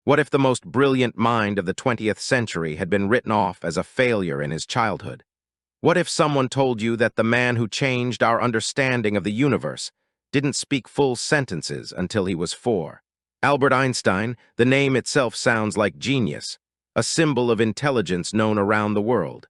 What if the most brilliant mind of the 20th century had been written off as a failure in his childhood? What if someone told you that the man who changed our understanding of the universe didn't speak full sentences until he was 4? Albert Einstein, the name itself sounds like genius, a symbol of intelligence known around the world.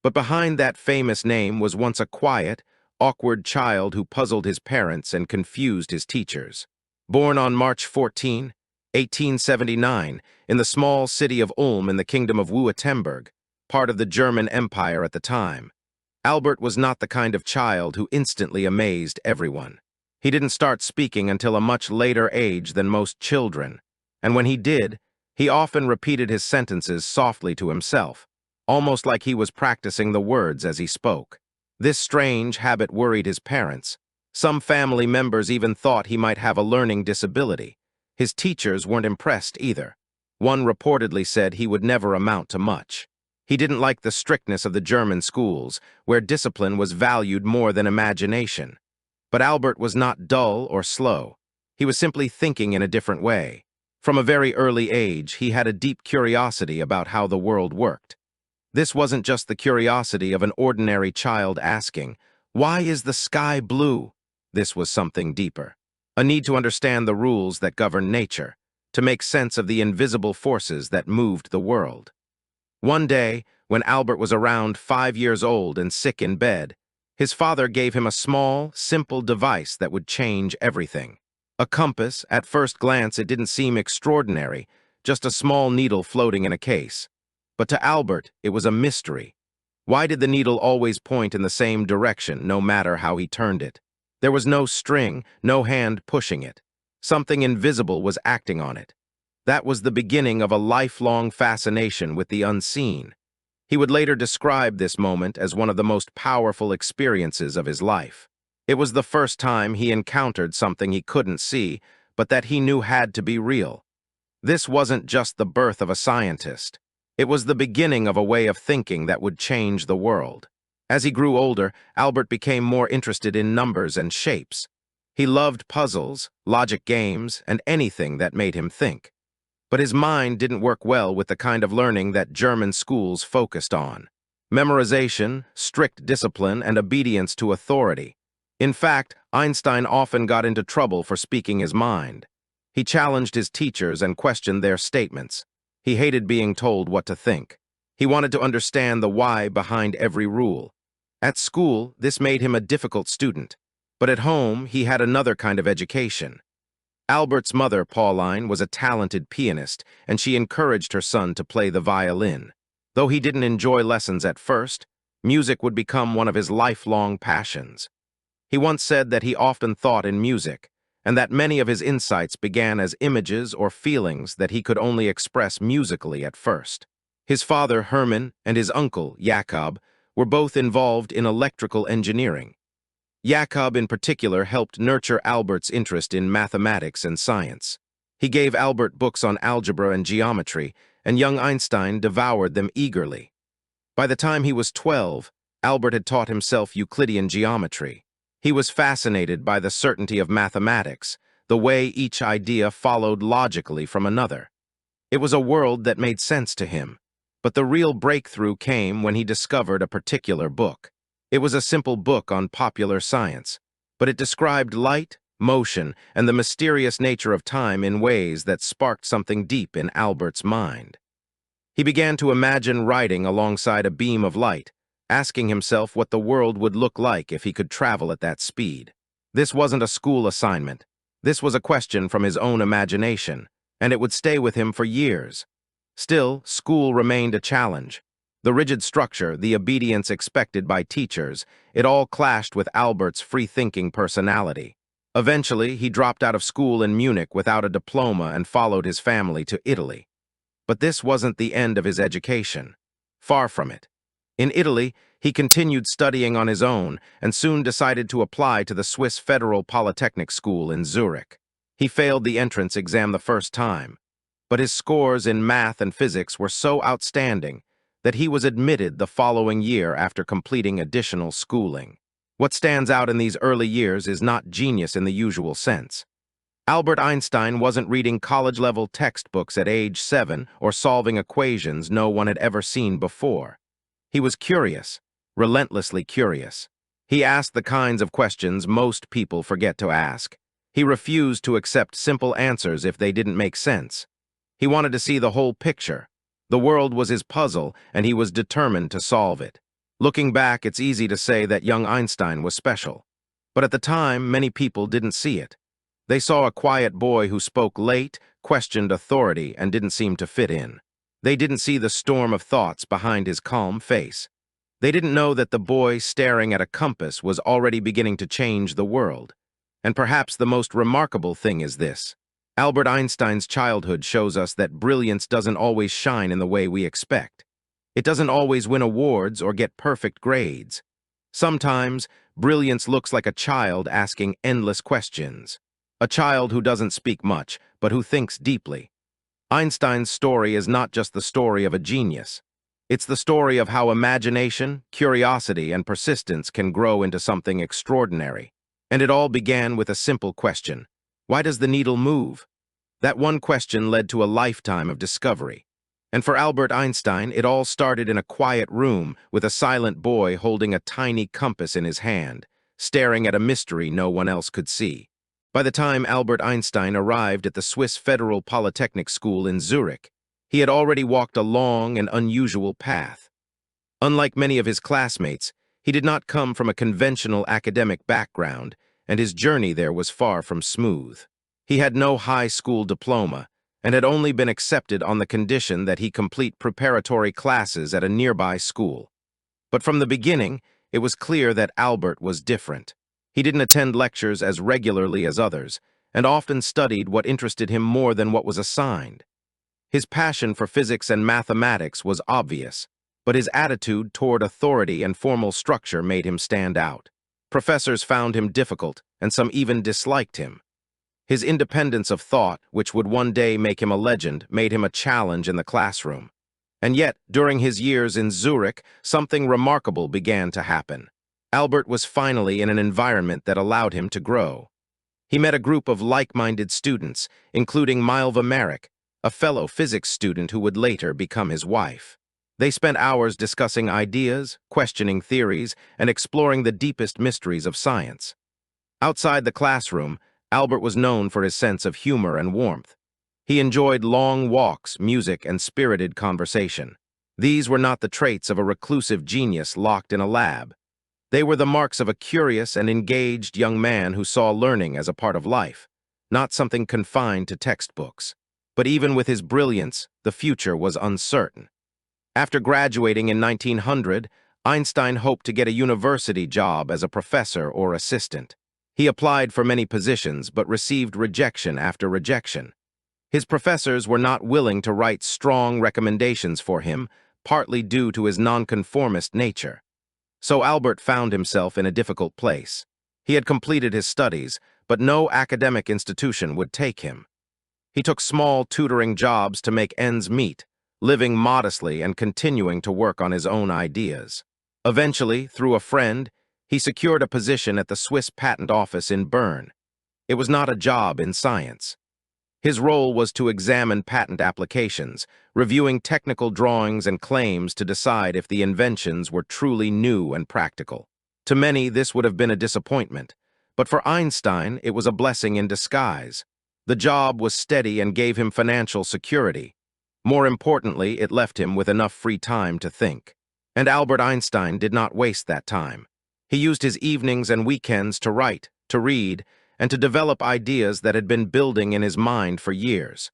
But behind that famous name was once a quiet, awkward child who puzzled his parents and confused his teachers. Born on March 14, 1879, in the small city of Ulm in the kingdom of Württemberg, part of the German Empire at the time, Albert was not the kind of child who instantly amazed everyone. He didn't start speaking until a much later age than most children, and when he did, he often repeated his sentences softly to himself, almost like he was practicing the words as he spoke. This strange habit worried his parents. Some family members even thought he might have a learning disability. His teachers weren't impressed either. One reportedly said he would never amount to much. He didn't like the strictness of the German schools, where discipline was valued more than imagination. But Albert was not dull or slow. He was simply thinking in a different way. From a very early age, he had a deep curiosity about how the world worked. This wasn't just the curiosity of an ordinary child asking, "Why is the sky blue?" This was something deeper. A need to understand the rules that govern nature, to make sense of the invisible forces that moved the world. One day, when Albert was around 5 years old and sick in bed, his father gave him a small, simple device that would change everything. A compass. At first glance, it didn't seem extraordinary, just a small needle floating in a case. But to Albert, it was a mystery. Why did the needle always point in the same direction, no matter how he turned it? There was no string, no hand pushing it. Something invisible was acting on it. That was the beginning of a lifelong fascination with the unseen. He would later describe this moment as one of the most powerful experiences of his life. It was the first time he encountered something he couldn't see, but that he knew had to be real. This wasn't just the birth of a scientist. It was the beginning of a way of thinking that would change the world. As he grew older, Albert became more interested in numbers and shapes. He loved puzzles, logic games, and anything that made him think. But his mind didn't work well with the kind of learning that German schools focused on. Memorization, strict discipline, and obedience to authority. In fact, Einstein often got into trouble for speaking his mind. He challenged his teachers and questioned their statements. He hated being told what to think. He wanted to understand the why behind every rule. At school, this made him a difficult student. But at home, he had another kind of education. Albert's mother, Pauline, was a talented pianist, and she encouraged her son to play the violin. Though he didn't enjoy lessons at first, music would become one of his lifelong passions. He once said that he often thought in music, and that many of his insights began as images or feelings that he could only express musically at first. His father, Hermann, and his uncle, Jakob, were both involved in electrical engineering. Jakob in particular helped nurture Albert's interest in mathematics and science. He gave Albert books on algebra and geometry, and young Einstein devoured them eagerly. By the time he was 12, Albert had taught himself Euclidean geometry. He was fascinated by the certainty of mathematics, the way each idea followed logically from another. It was a world that made sense to him. But the real breakthrough came when he discovered a particular book. It was a simple book on popular science, but it described light, motion, and the mysterious nature of time in ways that sparked something deep in Albert's mind. He began to imagine riding alongside a beam of light, asking himself what the world would look like if he could travel at that speed. This wasn't a school assignment. This was a question from his own imagination, and it would stay with him for years. Still, school remained a challenge. The rigid structure, the obedience expected by teachers, it all clashed with Albert's free-thinking personality. Eventually, he dropped out of school in Munich without a diploma and followed his family to Italy. But this wasn't the end of his education. Far from it. In Italy, he continued studying on his own and soon decided to apply to the Swiss Federal Polytechnic School in Zurich. He failed the entrance exam the first time, but his scores in math and physics were so outstanding that he was admitted the following year after completing additional schooling. What stands out in these early years is not genius in the usual sense. Albert Einstein wasn't reading college-level textbooks at age 7 or solving equations no one had ever seen before. He was curious, relentlessly curious. He asked the kinds of questions most people forget to ask. He refused to accept simple answers if they didn't make sense. He wanted to see the whole picture. The world was his puzzle, and he was determined to solve it. Looking back, it's easy to say that young Einstein was special. But at the time, many people didn't see it. They saw a quiet boy who spoke late, questioned authority, and didn't seem to fit in. They didn't see the storm of thoughts behind his calm face. They didn't know that the boy staring at a compass was already beginning to change the world. And perhaps the most remarkable thing is this. Albert Einstein's childhood shows us that brilliance doesn't always shine in the way we expect. It doesn't always win awards or get perfect grades. Sometimes, brilliance looks like a child asking endless questions. A child who doesn't speak much, but who thinks deeply. Einstein's story is not just the story of a genius. It's the story of how imagination, curiosity, and persistence can grow into something extraordinary. And it all began with a simple question. Why does the needle move? That one question led to a lifetime of discovery. And for Albert Einstein, it all started in a quiet room with a silent boy holding a tiny compass in his hand, staring at a mystery no one else could see. By the time Albert Einstein arrived at the Swiss Federal Polytechnic School in Zurich, he had already walked a long and unusual path. Unlike many of his classmates, he did not come from a conventional academic background, and his journey there was far from smooth. He had no high school diploma, and had only been accepted on the condition that he complete preparatory classes at a nearby school. But from the beginning, it was clear that Albert was different. He didn't attend lectures as regularly as others, and often studied what interested him more than what was assigned. His passion for physics and mathematics was obvious, but his attitude toward authority and formal structure made him stand out. Professors found him difficult, and some even disliked him. His independence of thought, which would one day make him a legend, made him a challenge in the classroom. And yet, during his years in Zurich, something remarkable began to happen. Albert was finally in an environment that allowed him to grow. He met a group of like-minded students, including Milva Merrick, a fellow physics student who would later become his wife. They spent hours discussing ideas, questioning theories, and exploring the deepest mysteries of science. Outside the classroom, Albert was known for his sense of humor and warmth. He enjoyed long walks, music, and spirited conversation. These were not the traits of a reclusive genius locked in a lab. They were the marks of a curious and engaged young man who saw learning as a part of life, not something confined to textbooks. But even with his brilliance, the future was uncertain. After graduating in 1900, Einstein hoped to get a university job as a professor or assistant. He applied for many positions but received rejection after rejection. His professors were not willing to write strong recommendations for him, partly due to his nonconformist nature. So Albert found himself in a difficult place. He had completed his studies, but no academic institution would take him. He took small tutoring jobs to make ends meet, living modestly and continuing to work on his own ideas. Eventually, through a friend, he secured a position at the Swiss Patent Office in Bern. It was not a job in science. His role was to examine patent applications, reviewing technical drawings and claims to decide if the inventions were truly new and practical. To many, this would have been a disappointment, but for Einstein, it was a blessing in disguise. The job was steady and gave him financial security. More importantly, it left him with enough free time to think. And Albert Einstein did not waste that time. He used his evenings and weekends to write, to read, and to develop ideas that had been building in his mind for years.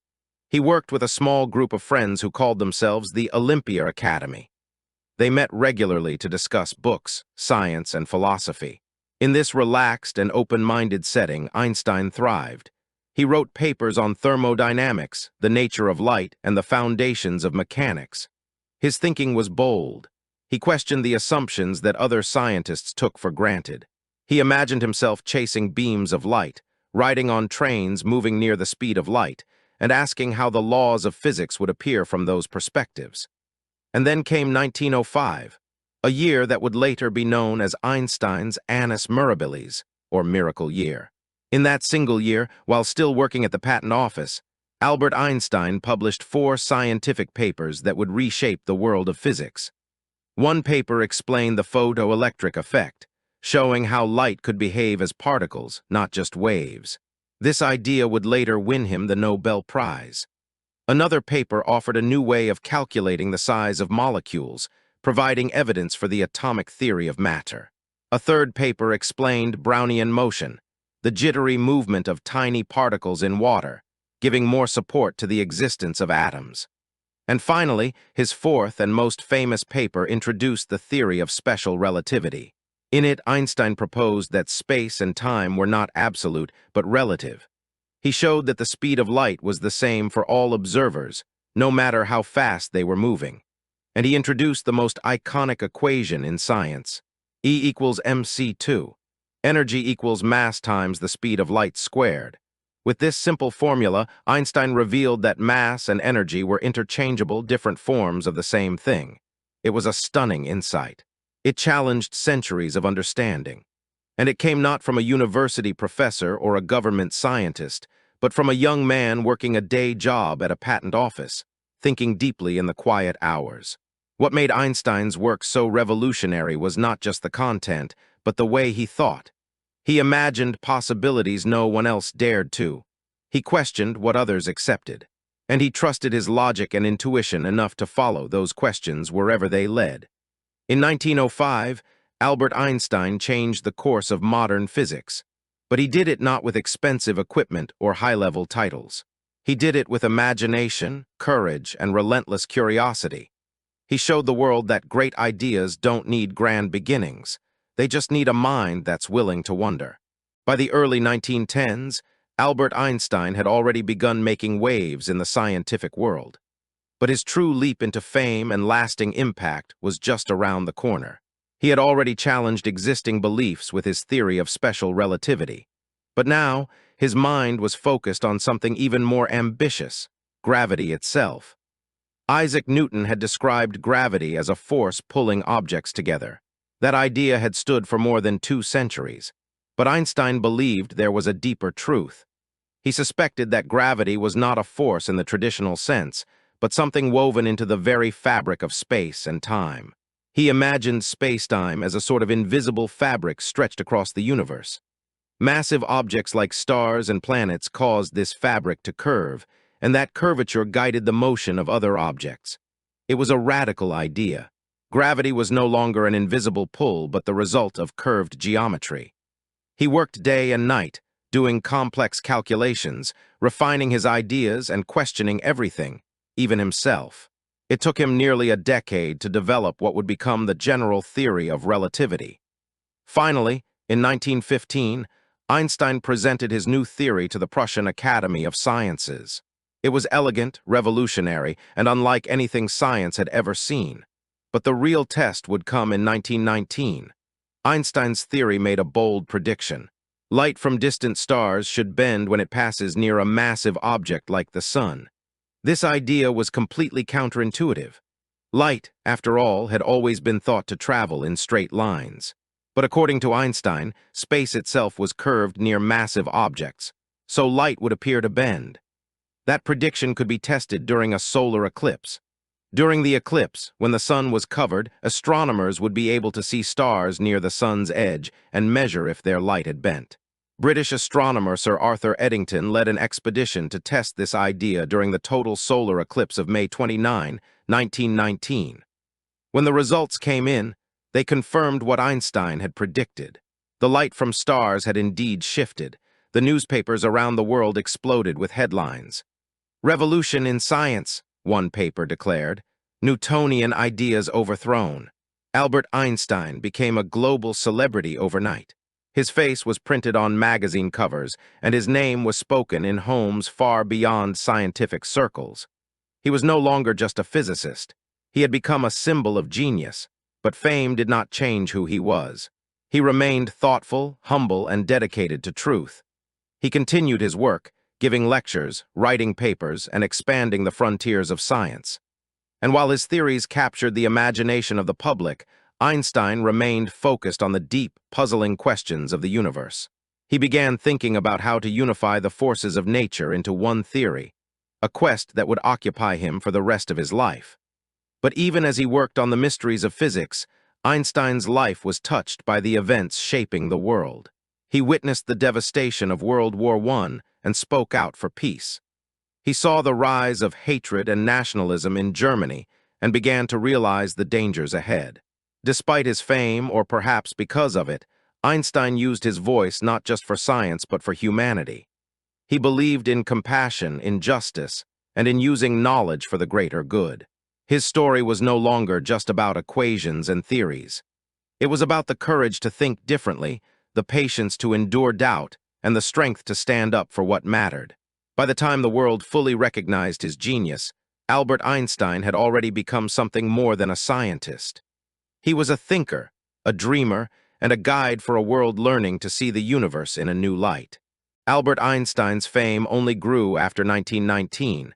He worked with a small group of friends who called themselves the Olympia Academy. They met regularly to discuss books, science, and philosophy. In this relaxed and open-minded setting, Einstein thrived. He wrote papers on thermodynamics, the nature of light, and the foundations of mechanics. His thinking was bold. He questioned the assumptions that other scientists took for granted. He imagined himself chasing beams of light, riding on trains moving near the speed of light, and asking how the laws of physics would appear from those perspectives. And then came 1905, a year that would later be known as Einstein's Annus Mirabilis, or Miracle Year. In that single year, while still working at the patent office, Albert Einstein published 4 scientific papers that would reshape the world of physics. One paper explained the photoelectric effect, showing how light could behave as particles, not just waves. This idea would later win him the Nobel Prize. Another paper offered a new way of calculating the size of molecules, providing evidence for the atomic theory of matter. A third paper explained Brownian motion, the jittery movement of tiny particles in water, giving more support to the existence of atoms. And finally, his fourth and most famous paper introduced the theory of special relativity. In it, Einstein proposed that space and time were not absolute, but relative. He showed that the speed of light was the same for all observers, no matter how fast they were moving. And he introduced the most iconic equation in science, E equals mc2. Energy equals mass times the speed of light squared. With this simple formula, Einstein revealed that mass and energy were interchangeable, different forms of the same thing. It was a stunning insight. It challenged centuries of understanding. And it came not from a university professor or a government scientist, but from a young man working a day job at a patent office, thinking deeply in the quiet hours. What made Einstein's work so revolutionary was not just the content, but the way he thought. He imagined possibilities no one else dared to. He questioned what others accepted. And he trusted his logic and intuition enough to follow those questions wherever they led. In 1905, Albert Einstein changed the course of modern physics. But he did it not with expensive equipment or high-level titles. He did it with imagination, courage, and relentless curiosity. He showed the world that great ideas don't need grand beginnings. They just need a mind that's willing to wonder. By the early 1910s, Albert Einstein had already begun making waves in the scientific world. But his true leap into fame and lasting impact was just around the corner. He had already challenged existing beliefs with his theory of special relativity. But now, his mind was focused on something even more ambitious, gravity itself. Isaac Newton had described gravity as a force pulling objects together. That idea had stood for more than 2 centuries. But Einstein believed there was a deeper truth. He suspected that gravity was not a force in the traditional sense, but something woven into the very fabric of space and time. He imagined space-time as a sort of invisible fabric stretched across the universe. Massive objects like stars and planets caused this fabric to curve, and that curvature guided the motion of other objects. It was a radical idea. Gravity was no longer an invisible pull, but the result of curved geometry. He worked day and night, doing complex calculations, refining his ideas and questioning everything, even himself. It took him nearly a decade to develop what would become the general theory of relativity. Finally, in 1915, Einstein presented his new theory to the Prussian Academy of Sciences. It was elegant, revolutionary, and unlike anything science had ever seen. But the real test would come in 1919. Einstein's theory made a bold prediction. Light from distant stars should bend when it passes near a massive object like the sun. This idea was completely counterintuitive. Light, after all, had always been thought to travel in straight lines. But according to Einstein, space itself was curved near massive objects, so light would appear to bend. That prediction could be tested during a solar eclipse. During the eclipse, when the sun was covered, astronomers would be able to see stars near the sun's edge and measure if their light had bent. British astronomer Sir Arthur Eddington led an expedition to test this idea during the total solar eclipse of May 29, 1919. When the results came in, they confirmed what Einstein had predicted. The light from stars had indeed shifted. The newspapers around the world exploded with headlines. "Revolution in science," one paper declared. "Newtonian ideas overthrown." Albert Einstein became a global celebrity overnight. His face was printed on magazine covers, and his name was spoken in homes far beyond scientific circles. He was no longer just a physicist. He had become a symbol of genius, but fame did not change who he was. He remained thoughtful, humble, and dedicated to truth. He continued his work, giving lectures, writing papers, and expanding the frontiers of science. And while his theories captured the imagination of the public, Einstein remained focused on the deep, puzzling questions of the universe. He began thinking about how to unify the forces of nature into one theory, a quest that would occupy him for the rest of his life. But even as he worked on the mysteries of physics, Einstein's life was touched by the events shaping the world. He witnessed the devastation of World War I and spoke out for peace. He saw the rise of hatred and nationalism in Germany and began to realize the dangers ahead. Despite his fame, or perhaps because of it, Einstein used his voice not just for science but for humanity. He believed in compassion, in justice, and in using knowledge for the greater good. His story was no longer just about equations and theories. It was about the courage to think differently, the patience to endure doubt, and the strength to stand up for what mattered. By the time the world fully recognized his genius, Albert Einstein had already become something more than a scientist. He was a thinker, a dreamer, and a guide for a world learning to see the universe in a new light. Albert Einstein's fame only grew after 1919,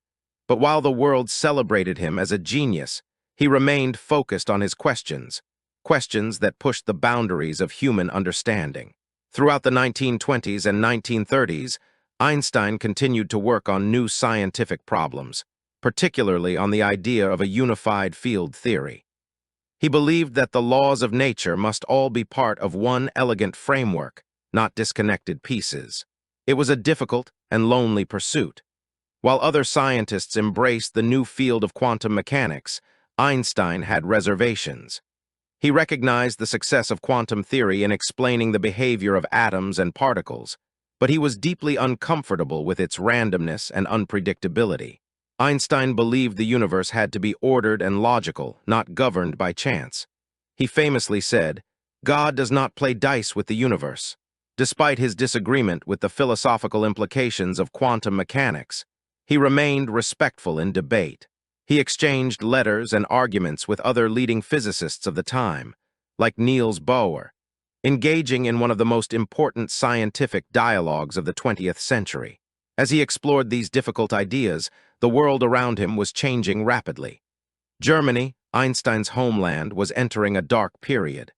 but while the world celebrated him as a genius, he remained focused on his questions that pushed the boundaries of human understanding. Throughout the 1920s and 1930s, Einstein continued to work on new scientific problems, particularly on the idea of a unified field theory. He believed that the laws of nature must all be part of one elegant framework, not disconnected pieces. It was a difficult and lonely pursuit. While other scientists embraced the new field of quantum mechanics, Einstein had reservations. He recognized the success of quantum theory in explaining the behavior of atoms and particles, but he was deeply uncomfortable with its randomness and unpredictability. Einstein believed the universe had to be ordered and logical, not governed by chance. He famously said, "God does not play dice with the universe." Despite his disagreement with the philosophical implications of quantum mechanics, he remained respectful in debate. He exchanged letters and arguments with other leading physicists of the time, like Niels Bohr, engaging in one of the most important scientific dialogues of the 20th century. As he explored these difficult ideas, the world around him was changing rapidly. Germany, Einstein's homeland, was entering a dark period.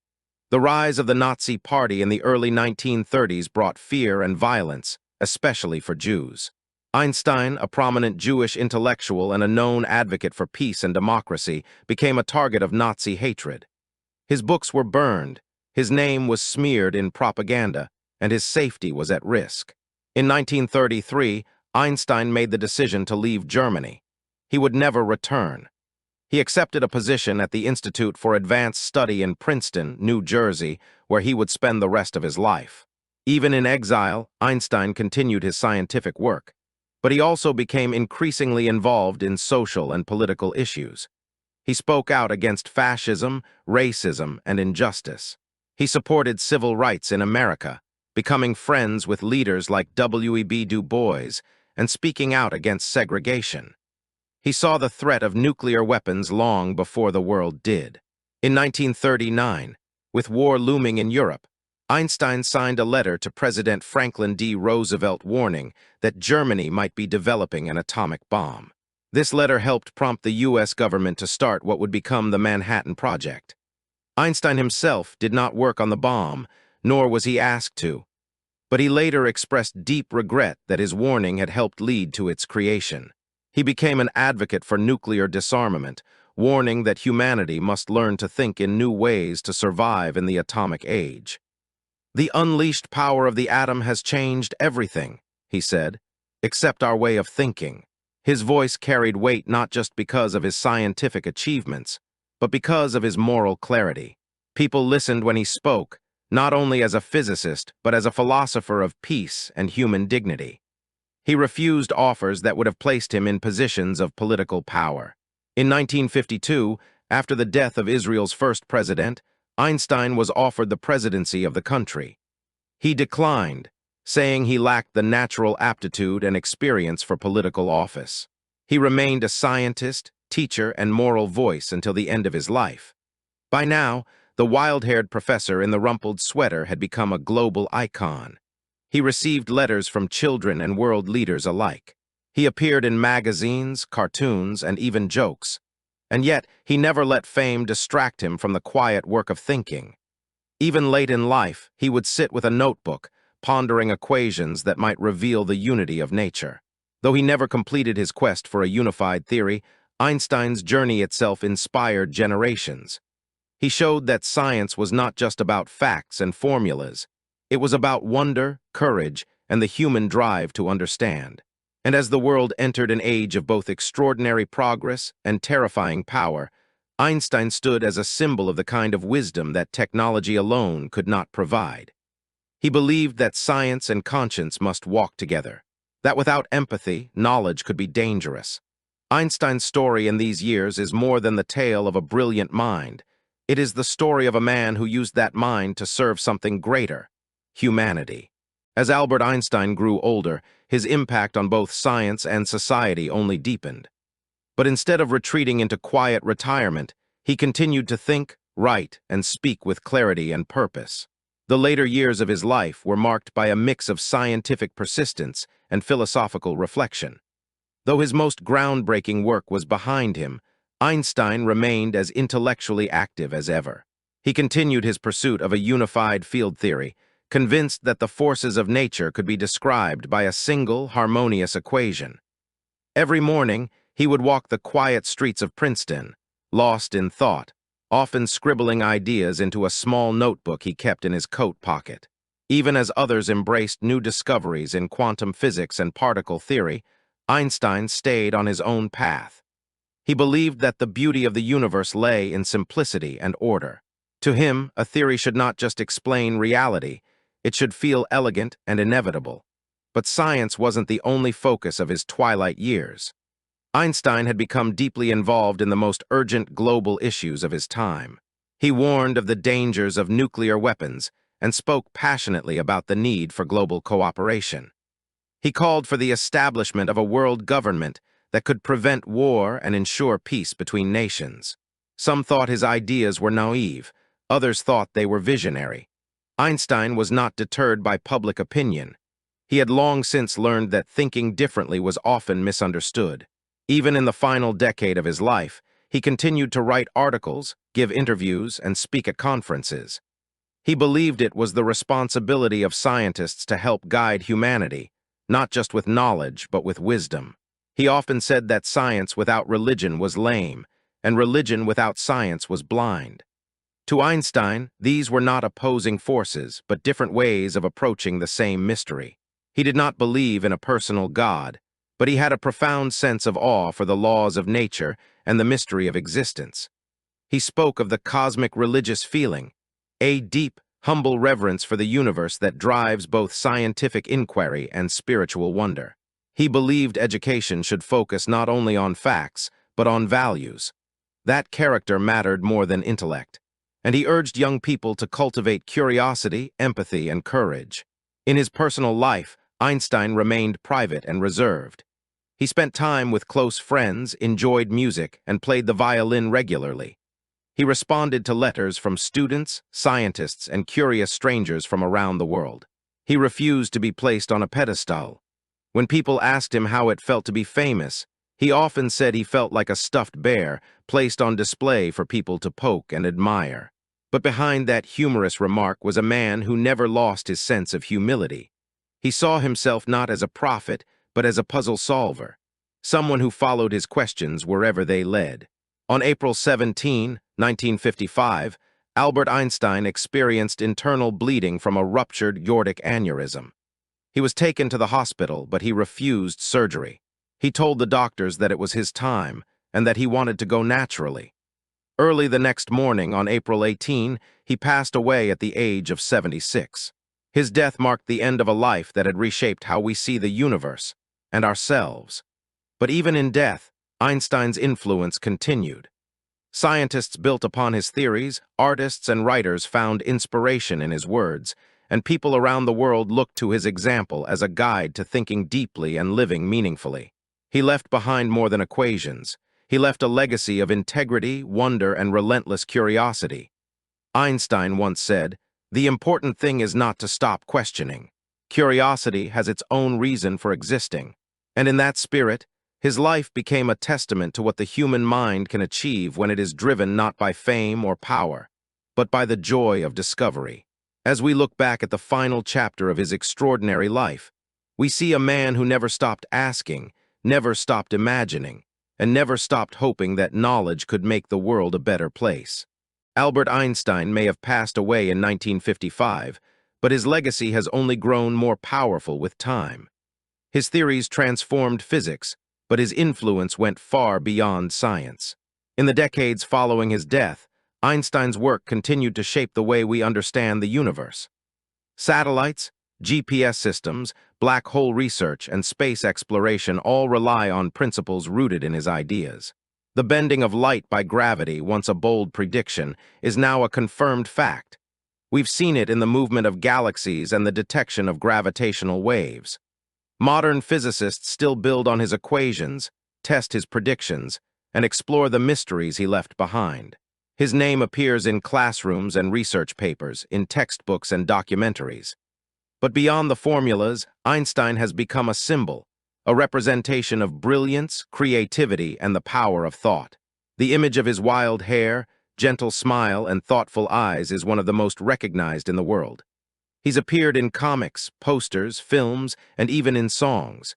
The rise of the Nazi Party in the early 1930s brought fear and violence, especially for Jews. Einstein, a prominent Jewish intellectual and a known advocate for peace and democracy, became a target of Nazi hatred. His books were burned, his name was smeared in propaganda, and his safety was at risk. In 1933, Einstein made the decision to leave Germany. He would never return. He accepted a position at the Institute for Advanced Study in Princeton, New Jersey, where he would spend the rest of his life. Even in exile, Einstein continued his scientific work, but he also became increasingly involved in social and political issues. He spoke out against fascism, racism, and injustice. He supported civil rights in America, becoming friends with leaders like W.E.B. Du Bois and speaking out against segregation. He saw the threat of nuclear weapons long before the world did. In 1939, with war looming in Europe, Einstein signed a letter to President Franklin D. Roosevelt warning that Germany might be developing an atomic bomb. This letter helped prompt the U.S. government to start what would become the Manhattan Project. Einstein himself did not work on the bomb, nor was he asked to, but he later expressed deep regret that his warning had helped lead to its creation. He became an advocate for nuclear disarmament, warning that humanity must learn to think in new ways to survive in the atomic age. "The unleashed power of the atom has changed everything," he said, "except our way of thinking." His voice carried weight not just because of his scientific achievements, but because of his moral clarity. People listened when he spoke, not only as a physicist, but as a philosopher of peace and human dignity. He refused offers that would have placed him in positions of political power. In 1952, after the death of Israel's first president, Einstein was offered the presidency of the country. He declined, saying he lacked the natural aptitude and experience for political office. He remained a scientist, teacher, and moral voice until the end of his life. By now, the wild-haired professor in the rumpled sweater had become a global icon. He received letters from children and world leaders alike. He appeared in magazines, cartoons, and even jokes. And yet, he never let fame distract him from the quiet work of thinking. Even late in life, he would sit with a notebook, pondering equations that might reveal the unity of nature. Though he never completed his quest for a unified theory, Einstein's journey itself inspired generations. He showed that science was not just about facts and formulas. It was about wonder, courage, and the human drive to understand. And as the world entered an age of both extraordinary progress and terrifying power, Einstein stood as a symbol of the kind of wisdom that technology alone could not provide. He believed that science and conscience must walk together, that without empathy, knowledge could be dangerous. Einstein's story in these years is more than the tale of a brilliant mind. It is the story of a man who used that mind to serve something greater: humanity. As Albert Einstein grew older, his impact on both science and society only deepened. But instead of retreating into quiet retirement, he continued to think, write, and speak with clarity and purpose. The later years of his life were marked by a mix of scientific persistence and philosophical reflection. Though his most groundbreaking work was behind him, Einstein remained as intellectually active as ever. He continued his pursuit of a unified field theory, convinced that the forces of nature could be described by a single, harmonious equation. Every morning, he would walk the quiet streets of Princeton, lost in thought, often scribbling ideas into a small notebook he kept in his coat pocket. Even as others embraced new discoveries in quantum physics and particle theory, Einstein stayed on his own path. He believed that the beauty of the universe lay in simplicity and order. To him, a theory should not just explain reality, it should feel elegant and inevitable. But science wasn't the only focus of his twilight years. Einstein had become deeply involved in the most urgent global issues of his time. He warned of the dangers of nuclear weapons and spoke passionately about the need for global cooperation. He called for the establishment of a world government that could prevent war and ensure peace between nations. Some thought his ideas were naive, others thought they were visionary. Einstein was not deterred by public opinion. He had long since learned that thinking differently was often misunderstood. Even in the final decade of his life, he continued to write articles, give interviews, and speak at conferences. He believed it was the responsibility of scientists to help guide humanity, not just with knowledge, but with wisdom. He often said that science without religion was lame, and religion without science was blind. To Einstein, these were not opposing forces, but different ways of approaching the same mystery. He did not believe in a personal God, but he had a profound sense of awe for the laws of nature and the mystery of existence. He spoke of the cosmic religious feeling, a deep, humble reverence for the universe that drives both scientific inquiry and spiritual wonder. He believed education should focus not only on facts, but on values. That character mattered more than intellect, and he urged young people to cultivate curiosity, empathy, and courage. In his personal life, Einstein remained private and reserved. He spent time with close friends, enjoyed music, and played the violin regularly. He responded to letters from students, scientists, and curious strangers from around the world. He refused to be placed on a pedestal. When people asked him how it felt to be famous, he often said he felt like a stuffed bear placed on display for people to poke and admire. But behind that humorous remark was a man who never lost his sense of humility. He saw himself not as a prophet, but as a puzzle solver, someone who followed his questions wherever they led. On April 17, 1955, Albert Einstein experienced internal bleeding from a ruptured aortic aneurysm. He was taken to the hospital, but he refused surgery. He told the doctors that it was his time and that he wanted to go naturally. Early the next morning, on April 18, he passed away at the age of 76. His death marked the end of a life that had reshaped how we see the universe and ourselves. But even in death, Einstein's influence continued. Scientists built upon his theories, artists and writers found inspiration in his words, and people around the world looked to his example as a guide to thinking deeply and living meaningfully. He left behind more than equations. He left a legacy of integrity, wonder, and relentless curiosity. Einstein once said, "The important thing is not to stop questioning. Curiosity has its own reason for existing." And in that spirit, his life became a testament to what the human mind can achieve when it is driven not by fame or power, but by the joy of discovery. As we look back at the final chapter of his extraordinary life, we see a man who never stopped asking, never stopped imagining, and never stopped hoping that knowledge could make the world a better place. Albert Einstein may have passed away in 1955, but his legacy has only grown more powerful with time. His theories transformed physics, but his influence went far beyond science. In the decades following his death, Einstein's work continued to shape the way we understand the universe. Satellites, GPS systems, black hole research, and space exploration all rely on principles rooted in his ideas. The bending of light by gravity, once a bold prediction, is now a confirmed fact. We've seen it in the movement of galaxies and the detection of gravitational waves. Modern physicists still build on his equations, test his predictions, and explore the mysteries he left behind. His name appears in classrooms and research papers, in textbooks and documentaries. But beyond the formulas, Einstein has become a symbol, a representation of brilliance, creativity, and the power of thought. The image of his wild hair, gentle smile, and thoughtful eyes is one of the most recognized in the world. He's appeared in comics, posters, films, and even in songs.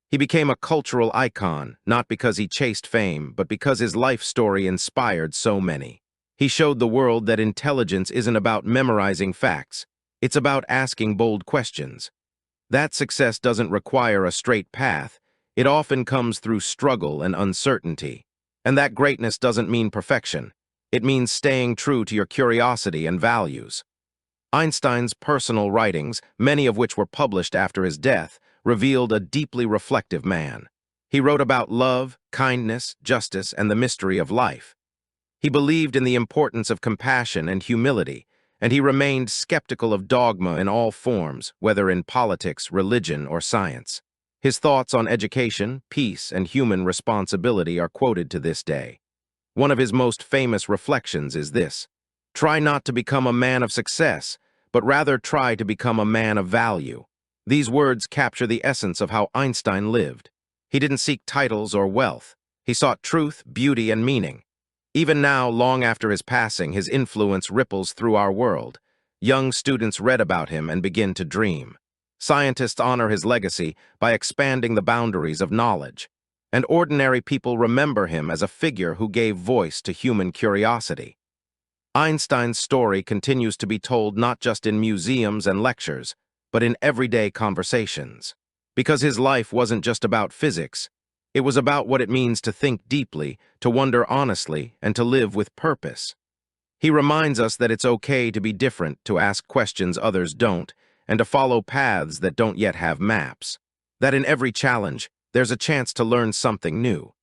He became a cultural icon, not because he chased fame, but because his life story inspired so many. He showed the world that intelligence isn't about memorizing facts, it's about asking bold questions. That success doesn't require a straight path, it often comes through struggle and uncertainty. And that greatness doesn't mean perfection, it means staying true to your curiosity and values. Einstein's personal writings, many of which were published after his death, revealed a deeply reflective man. He wrote about love, kindness, justice, and the mystery of life. He believed in the importance of compassion and humility, and he remained skeptical of dogma in all forms, whether in politics, religion, or science. His thoughts on education, peace, and human responsibility are quoted to this day. One of his most famous reflections is this: "Try not to become a man of success, but rather try to become a man of value." These words capture the essence of how Einstein lived. He didn't seek titles or wealth. He sought truth, beauty, and meaning. Even now, long after his passing, his influence ripples through our world. Young students read about him and begin to dream. Scientists honor his legacy by expanding the boundaries of knowledge. And ordinary people remember him as a figure who gave voice to human curiosity. Einstein's story continues to be told not just in museums and lectures, but in everyday conversations. Because his life wasn't just about physics, it was about what it means to think deeply, to wonder honestly, and to live with purpose. He reminds us that it's okay to be different, to ask questions others don't, and to follow paths that don't yet have maps. That in every challenge, there's a chance to learn something new.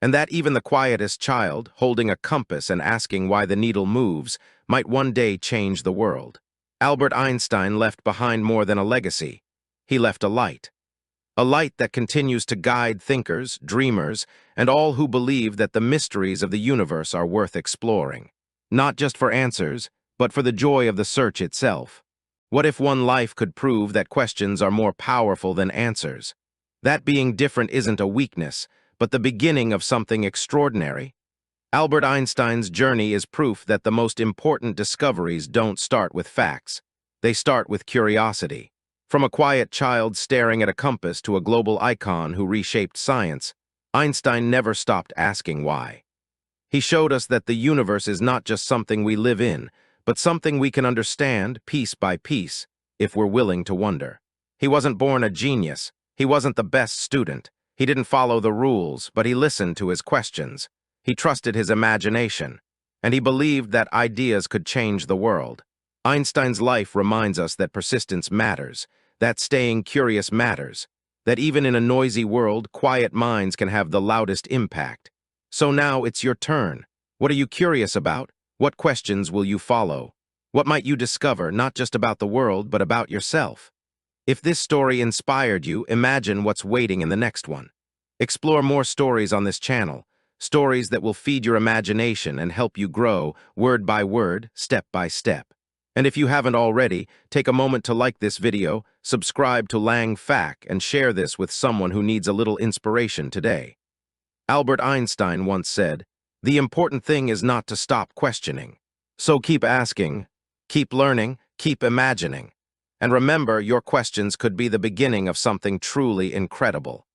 And that even the quietest child, holding a compass and asking why the needle moves, might one day change the world. Albert Einstein left behind more than a legacy. He left a light. A light that continues to guide thinkers, dreamers, and all who believe that the mysteries of the universe are worth exploring. Not just for answers, but for the joy of the search itself. What if one life could prove that questions are more powerful than answers? That being different isn't a weakness, but the beginning of something extraordinary. Albert Einstein's journey is proof that the most important discoveries don't start with facts. They start with curiosity. From a quiet child staring at a compass to a global icon who reshaped science, Einstein never stopped asking why. He showed us that the universe is not just something we live in, but something we can understand piece by piece, if we're willing to wonder. He wasn't born a genius. He wasn't the best student. He didn't follow the rules, but he listened to his questions. He trusted his imagination, and he believed that ideas could change the world. Einstein's life reminds us that persistence matters, that staying curious matters, that even in a noisy world, quiet minds can have the loudest impact. So now it's your turn. What are you curious about? What questions will you follow? What might you discover, not just about the world, but about yourself? If this story inspired you, imagine what's waiting in the next one. Explore more stories on this channel, stories that will feed your imagination and help you grow, word by word, step by step. And if you haven't already, take a moment to like this video, subscribe to Lang Fac, and share this with someone who needs a little inspiration today. Albert Einstein once said, "The important thing is not to stop questioning." So keep asking, keep learning, Keep imagining. And remember, your questions could be the beginning of something truly incredible.